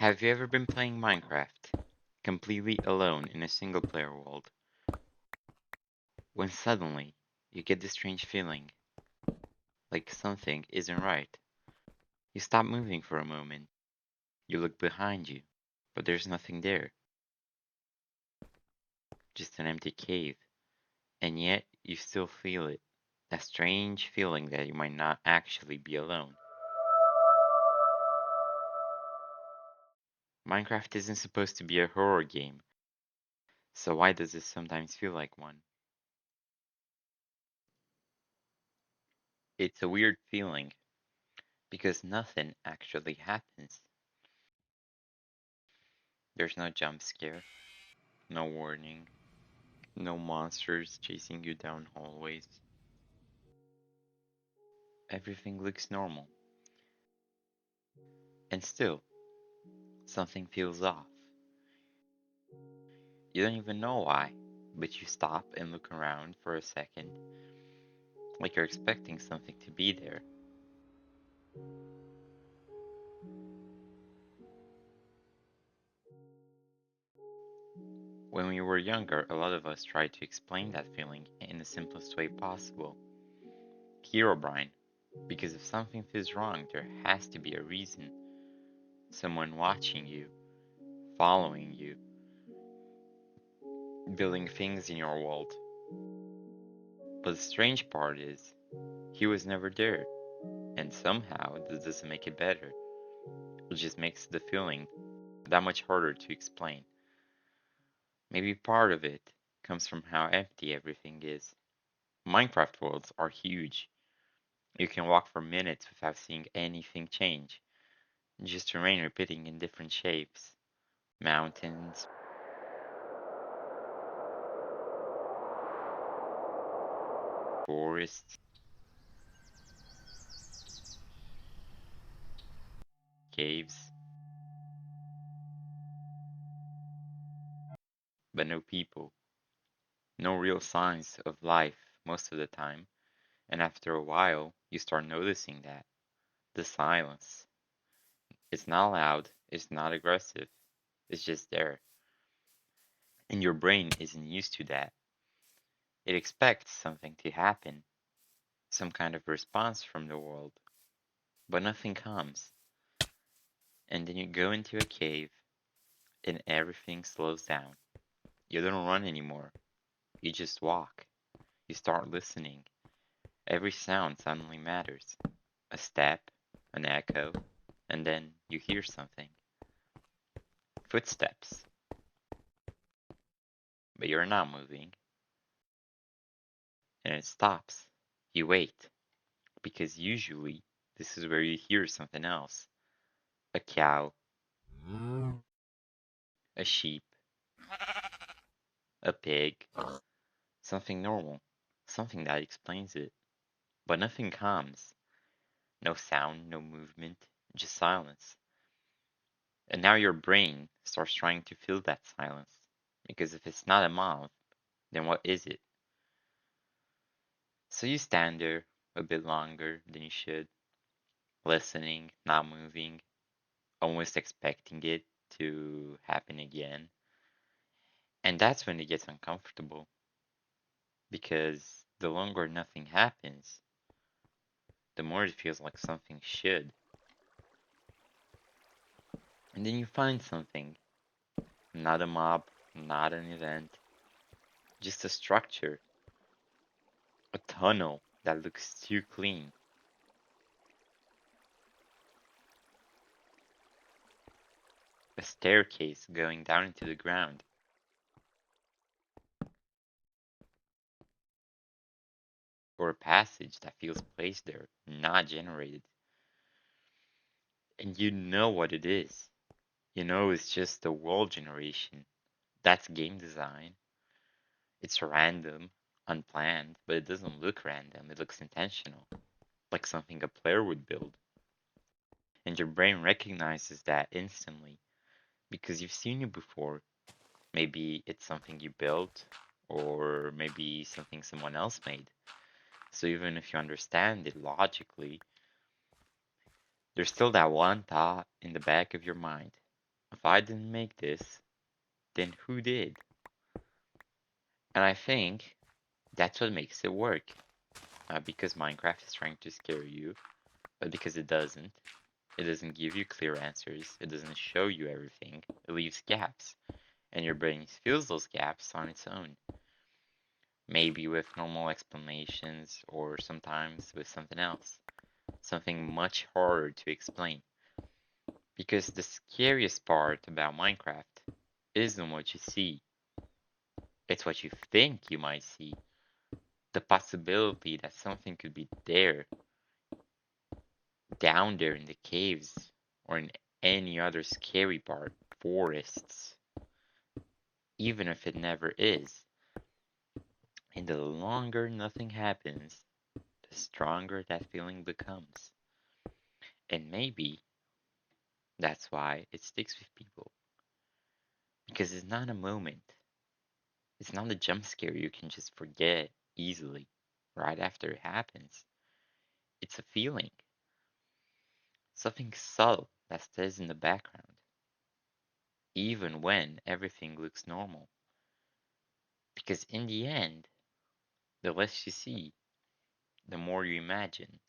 Have you ever been playing Minecraft, completely alone in a single-player world, when suddenly you get this strange feeling, like something isn't right? You stop moving for a moment, you look behind you, but there's nothing there, just an empty cave, and yet you still feel it, that strange feeling that you might not actually be alone. Minecraft isn't supposed to be a horror game, so why does it sometimes feel like one? It's a weird feeling, because nothing actually happens. There's no jump scare, no warning, no monsters chasing you down hallways. Everything looks normal. And still, something feels off. You don't even know why, but you stop and look around for a second, like you're expecting something to be there. When we were younger, a lot of us tried to explain that feeling in the simplest way possible. Herobrine, because if something feels wrong, there has to be a reason. Someone watching you, following you, building things in your world. But the strange part is, he was never there, and somehow this doesn't make it better. It just makes the feeling that much harder to explain. Maybe part of it comes from how empty everything is. Minecraft worlds are huge. You can walk for minutes without seeing anything change. Just terrain repeating in different shapes. Mountains, forests, caves, but no people. No real signs of life most of the time. And after a while, you start noticing that. The silence. It's not loud, it's not aggressive, it's just there. And your brain isn't used to that. It expects something to happen, some kind of response from the world, but nothing comes. And then you go into a cave and everything slows down. You don't run anymore, you just walk. You start listening. Every sound suddenly matters. A step, an echo, and then you hear something. Footsteps, but you're not moving. And it stops. You wait, because usually this is where you hear something else. A cow, a sheep, a pig, something normal, something that explains it. But nothing comes. No sound, no movement, just silence. And now your brain starts trying to fill that silence. Because if it's not a mouth, then what is it? So you stand there a bit longer than you should, listening, not moving, almost expecting it to happen again. And that's when it gets uncomfortable. Because the longer nothing happens, the more it feels like something should. And then you find something. Not a mob, not an event, just a structure, a tunnel that looks too clean, a staircase going down into the ground, or a passage that feels placed there, not generated. And you know what it is. You know it's just a wall generation. That's game design. It's random, unplanned, but it doesn't look random, it looks intentional, like something a player would build. And your brain recognizes that instantly because you've seen it before. Maybe it's something you built, or maybe something someone else made. So even if you understand it logically, there's still that one thought in the back of your mind. If I didn't make this, then who did? And I think that's what makes it work. Not because Minecraft is trying to scare you, but because it doesn't. It doesn't give you clear answers. It doesn't show you everything. It leaves gaps, and your brain fills those gaps on its own. Maybe with normal explanations, or sometimes with something else. Something much harder to explain. Because the scariest part about Minecraft isn't what you see, it's what you think you might see. The possibility that something could be there, down there in the caves, or in any other scary part, forests, even if it never is. And the longer nothing happens, the stronger that feeling becomes. And maybe that's why it sticks with people. Because it's not a moment, it's not a jump scare you can just forget easily right after it happens. It's a feeling, something subtle that stays in the background, even when everything looks normal. Because in the end, the less you see, the more you imagine.